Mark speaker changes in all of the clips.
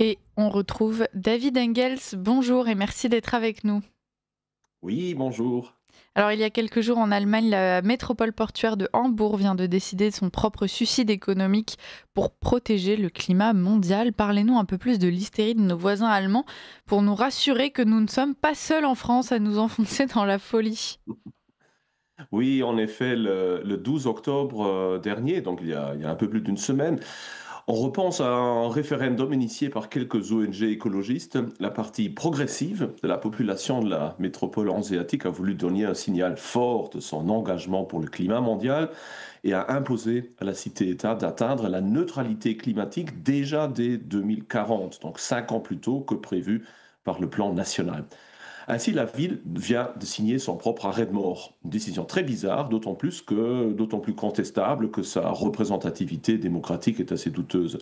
Speaker 1: Et on retrouve David Engels. Bonjour et merci d'être avec nous.
Speaker 2: Oui, bonjour.
Speaker 1: Alors, il y a quelques jours en Allemagne, la métropole portuaire de Hambourg vient de décider de son propre suicide économique pour protéger le climat mondial. Parlez-nous un peu plus de l'hystérie de nos voisins allemands pour nous rassurer que nous ne sommes pas seuls en France à nous enfoncer dans la folie.
Speaker 2: Oui, en effet, le 12 octobre dernier, donc il y a un peu plus d'une semaine, on repense à un référendum initié par quelques ONG écologistes. La partie progressive de la population de la métropole hanséatique a voulu donner un signal fort de son engagement pour le climat mondial et a imposé à la cité-État d'atteindre la neutralité climatique déjà dès 2040, donc 5 ans plus tôt que prévu par le plan national. Ainsi, la ville vient de signer son propre arrêt de mort. Une décision très bizarre, d'autant plus contestable que sa représentativité démocratique est assez douteuse.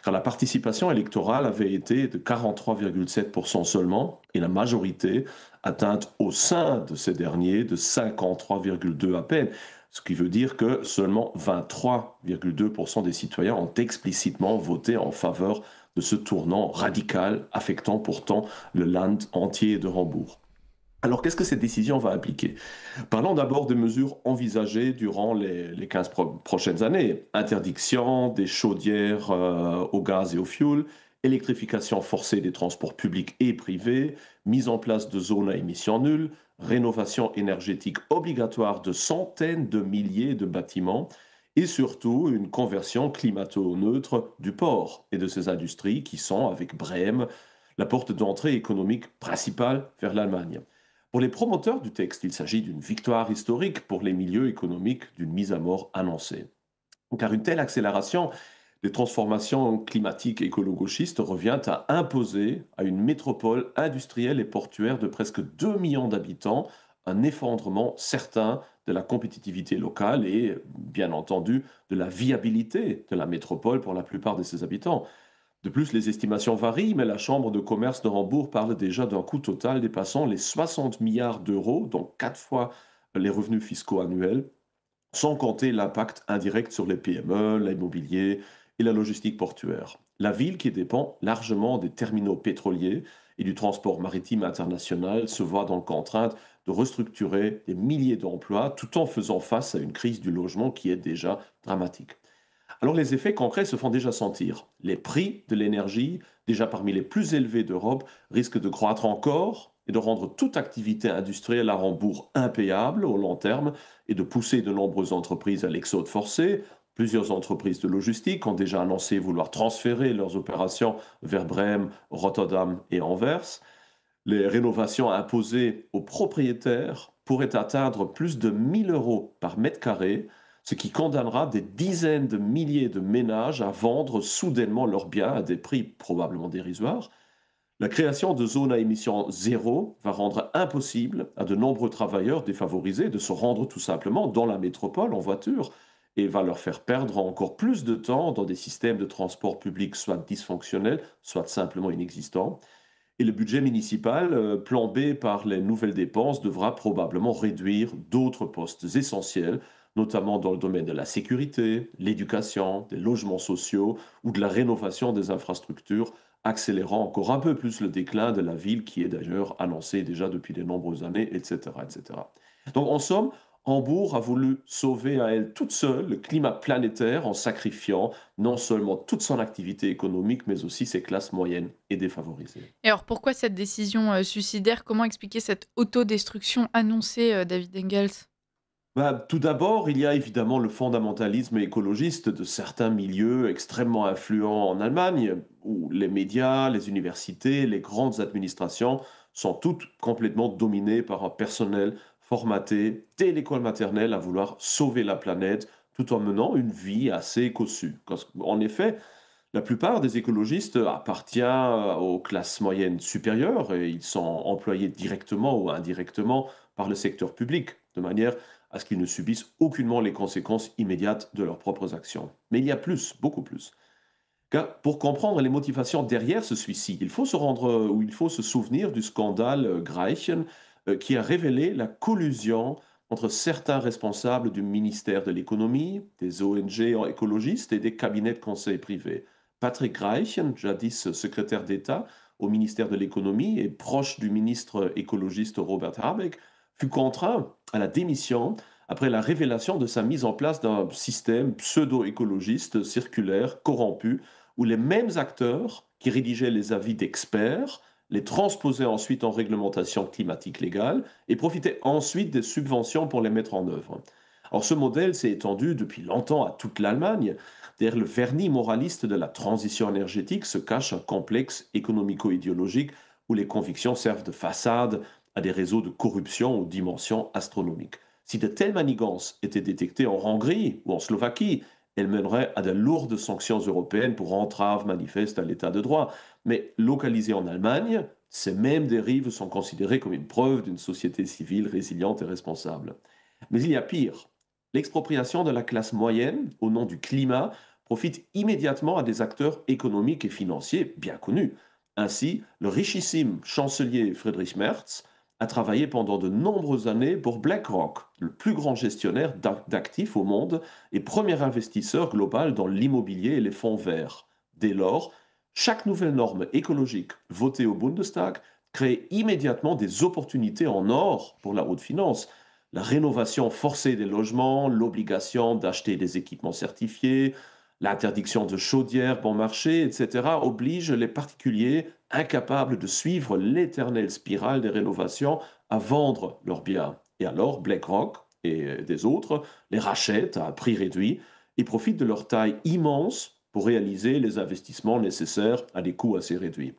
Speaker 2: Car la participation électorale avait été de 43,7% seulement, et la majorité atteinte au sein de ces derniers de 53,2 à peine. Ce qui veut dire que seulement 23,2% des citoyens ont explicitement voté en faveur de ce tournant radical affectant pourtant le land entier de Hambourg. Alors, qu'est-ce que cette décision va impliquer? Parlons d'abord des mesures envisagées durant les 15 prochaines années. Interdiction des chaudières au gaz et au fioul, électrification forcée des transports publics et privés, mise en place de zones à émissions nulles, rénovation énergétique obligatoire de centaines de milliers de bâtiments et surtout une conversion climato-neutre du port et de ses industries qui sont, avec Brême, la porte d'entrée économique principale vers l'Allemagne. Pour les promoteurs du texte, il s'agit d'une victoire historique pour les milieux économiques d'une mise à mort annoncée. Car une telle accélération des transformations climatiques écolo-gauchistes revient à imposer à une métropole industrielle et portuaire de presque 2 millions d'habitants un effondrement certain de la compétitivité locale et, bien entendu, de la viabilité de la métropole pour la plupart de ses habitants. De plus, les estimations varient, mais la Chambre de commerce de Hambourg parle déjà d'un coût total dépassant les 60 milliards d'euros, donc 4 fois les revenus fiscaux annuels, sans compter l'impact indirect sur les PME, l'immobilier et la logistique portuaire. La ville, qui dépend largement des terminaux pétroliers et du transport maritime international, se voit donc contrainte de restructurer des milliers d'emplois tout en faisant face à une crise du logement qui est déjà dramatique. Alors les effets concrets se font déjà sentir. Les prix de l'énergie, déjà parmi les plus élevés d'Europe, risquent de croître encore et de rendre toute activité industrielle à Hambourg impayable au long terme et de pousser de nombreuses entreprises à l'exode forcé. Plusieurs entreprises de logistique ont déjà annoncé vouloir transférer leurs opérations vers Brême, Rotterdam et Anvers. Les rénovations imposées aux propriétaires pourraient atteindre plus de 1 000 € par mètre carré, ce qui condamnera des dizaines de milliers de ménages à vendre soudainement leurs biens à des prix probablement dérisoires. La création de zones à émission zéro va rendre impossible à de nombreux travailleurs défavorisés de se rendre tout simplement dans la métropole en voiture et va leur faire perdre encore plus de temps dans des systèmes de transport public soit dysfonctionnels, soit simplement inexistants. Et le budget municipal, plombé par les nouvelles dépenses, devra probablement réduire d'autres postes essentiels, notamment dans le domaine de la sécurité, l'éducation, des logements sociaux ou de la rénovation des infrastructures, accélérant encore un peu plus le déclin de la ville qui est d'ailleurs annoncé déjà depuis de nombreuses années, etc., etc. Donc en somme, Hambourg a voulu sauver à elle toute seule le climat planétaire en sacrifiant non seulement toute son activité économique, mais aussi ses classes moyennes et défavorisées.
Speaker 1: Et alors pourquoi cette décision suicidaire? Comment expliquer cette autodestruction annoncée, David Engels?
Speaker 2: Bah, tout d'abord, il y a évidemment le fondamentalisme écologiste de certains milieux extrêmement influents en Allemagne, où les médias, les universités, les grandes administrations sont toutes complètement dominées par un personnel formaté dès l'école maternelle à vouloir sauver la planète tout en menant une vie assez cossue. En effet, la plupart des écologistes appartiennent aux classes moyennes supérieures et ils sont employés directement ou indirectement par le secteur public, de manière à ce qu'ils ne subissent aucunement les conséquences immédiates de leurs propres actions. Mais il y a plus, beaucoup plus. Car pour comprendre les motivations derrière ce suicide, il faut se rendre ou il faut se souvenir du scandale Greichen qui a révélé la collusion entre certains responsables du ministère de l'économie, des ONG écologistes et des cabinets de conseil privés. Patrick Reichen, jadis secrétaire d'État au ministère de l'économie et proche du ministre écologiste Robert Habeck, fut contraint à la démission après la révélation de sa mise en place d'un système pseudo-écologiste circulaire corrompu, où les mêmes acteurs qui rédigeaient les avis d'experts les transposaient ensuite en réglementation climatique légale et profitaient ensuite des subventions pour les mettre en œuvre. Alors ce modèle s'est étendu depuis longtemps à toute l'Allemagne. Derrière le vernis moraliste de la transition énergétique se cache un complexe économico-idéologique où les convictions servent de façade à des réseaux de corruption aux dimensions astronomiques. Si de telles manigances étaient détectées en Hongrie ou en Slovaquie, elles mèneraient à de lourdes sanctions européennes pour entrave manifeste à l'état de droit. Mais localisées en Allemagne, ces mêmes dérives sont considérées comme une preuve d'une société civile résiliente et responsable. Mais il y a pire. L'expropriation de la classe moyenne au nom du climat profite immédiatement à des acteurs économiques et financiers bien connus. Ainsi, le richissime chancelier Friedrich Merz a travaillé pendant de nombreuses années pour BlackRock, le plus grand gestionnaire d'actifs au monde et premier investisseur global dans l'immobilier et les fonds verts. Dès lors, chaque nouvelle norme écologique votée au Bundestag crée immédiatement des opportunités en or pour la haute finance. La rénovation forcée des logements, l'obligation d'acheter des équipements certifiés, l'interdiction de chaudières bon marché, etc., obligent les particuliers incapables de suivre l'éternelle spirale des rénovations à vendre leurs biens. Et alors BlackRock et des autres les rachètent à prix réduit et profitent de leur taille immense pour réaliser les investissements nécessaires à des coûts assez réduits.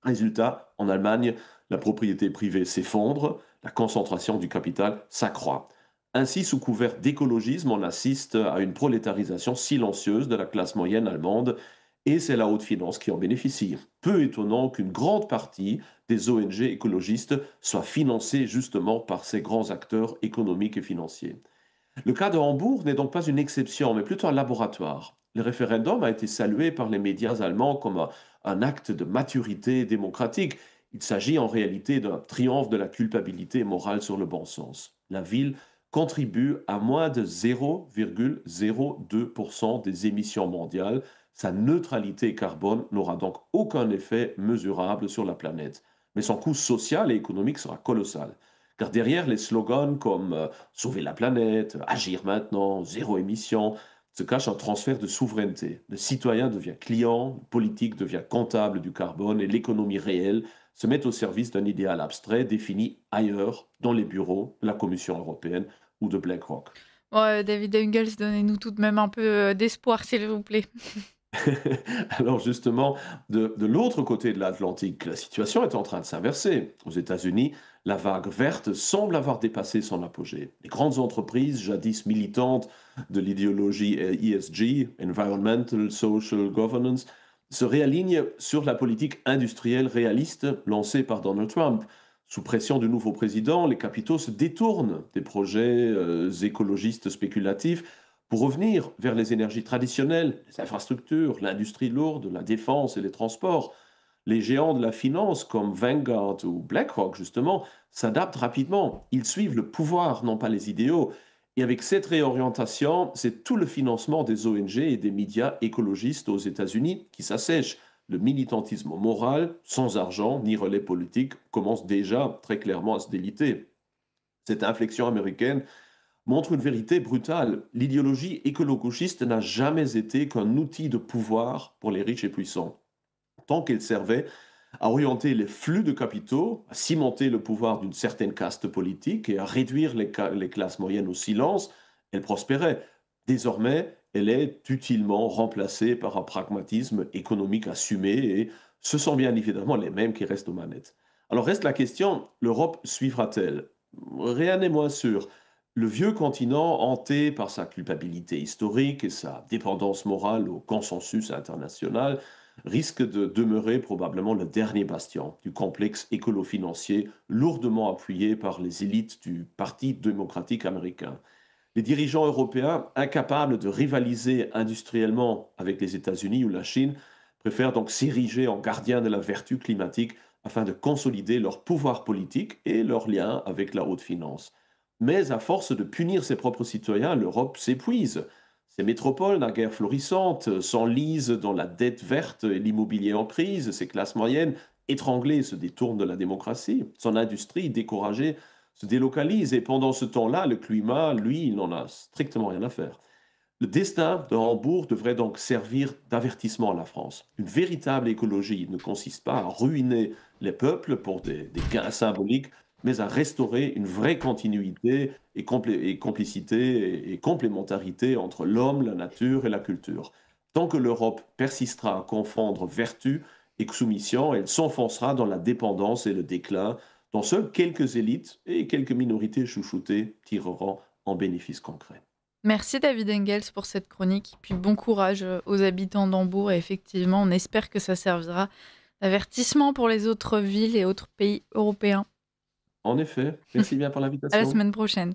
Speaker 2: Résultat, en Allemagne, la propriété privée s'effondre, la concentration du capital s'accroît. Ainsi, sous couvert d'écologisme, on assiste à une prolétarisation silencieuse de la classe moyenne allemande, et c'est la haute finance qui en bénéficie. Peu étonnant qu'une grande partie des ONG écologistes soient financées justement par ces grands acteurs économiques et financiers. Le cas de Hambourg n'est donc pas une exception, mais plutôt un laboratoire. Le référendum a été salué par les médias allemands comme un acte de maturité démocratique. Il s'agit en réalité d'un triomphe de la culpabilité morale sur le bon sens. La ville contribue à moins de 0,02% des émissions mondiales. Sa neutralité carbone n'aura donc aucun effet mesurable sur la planète. Mais son coût social et économique sera colossal. Car derrière les slogans comme sauver la planète, agir maintenant, zéro émission, se cache un transfert de souveraineté. Le citoyen devient client, le politique devient comptable du carbone et l'économie réelle se met au service d'un idéal abstrait défini ailleurs, dans les bureaux de la Commission européenne ou de BlackRock.
Speaker 1: Ouais, David Engels, donnez-nous tout de même un peu d'espoir, s'il vous plaît.
Speaker 2: Alors justement, de l'autre côté de l'Atlantique, la situation est en train de s'inverser. Aux États-Unis, la vague verte semble avoir dépassé son apogée. Les grandes entreprises, jadis militantes de l'idéologie ESG, Environmental Social Governance, se réalignent sur la politique industrielle réaliste lancée par Donald Trump. Sous pression du nouveau président, les capitaux se détournent des projets écologistes spéculatifs pour revenir vers les énergies traditionnelles, les infrastructures, l'industrie lourde, la défense et les transports, les géants de la finance comme Vanguard ou BlackRock, justement, s'adaptent rapidement. Ils suivent le pouvoir, non pas les idéaux. Et avec cette réorientation, c'est tout le financement des ONG et des médias écologistes aux États-Unis qui s'assèche. Le militantisme moral, sans argent ni relais politique, commence déjà très clairement à se déliter. Cette inflexion américaine montre une vérité brutale. L'idéologie écolo-gauchiste n'a jamais été qu'un outil de pouvoir pour les riches et puissants. Tant qu'elle servait à orienter les flux de capitaux, à cimenter le pouvoir d'une certaine caste politique et à réduire les classes moyennes au silence, elle prospérait. Désormais, elle est utilement remplacée par un pragmatisme économique assumé et ce sont bien évidemment les mêmes qui restent aux manettes. Alors reste la question, l'Europe suivra-t-elle? Rien n'est moins sûr. Le vieux continent, hanté par sa culpabilité historique et sa dépendance morale au consensus international, risque de demeurer probablement le dernier bastion du complexe écolo-financier lourdement appuyé par les élites du Parti démocratique américain. Les dirigeants européens, incapables de rivaliser industriellement avec les États-Unis ou la Chine, préfèrent donc s'ériger en gardiens de la vertu climatique afin de consolider leur pouvoir politique et leurs liens avec la haute finance. Mais à force de punir ses propres citoyens, l'Europe s'épuise. Ces métropoles, naguère florissantes, s'enlisent dans la dette verte et l'immobilier en crise. Ces classes moyennes, étranglées, se détournent de la démocratie. Son industrie, découragée, se délocalise. Et pendant ce temps-là, le climat, lui, il n'en a strictement rien à faire. Le destin de Hambourg devrait donc servir d'avertissement à la France. Une véritable écologie ne consiste pas à ruiner les peuples pour des gains symboliques, mais à restaurer une vraie continuité et complicité et complémentarité entre l'homme, la nature et la culture. Tant que l'Europe persistera à confondre vertu et soumission, elle s'enfoncera dans la dépendance et le déclin, dont seules quelques élites et quelques minorités chouchoutées tireront en bénéfices concrets.
Speaker 1: Merci David Engels pour cette chronique. Puis bon courage aux habitants d'Hambourg. Et effectivement, on espère que ça servira d'avertissement pour les autres villes et autres pays européens.
Speaker 2: En effet, merci bien pour
Speaker 1: À la
Speaker 2: l'invitation.
Speaker 1: semaine prochaine.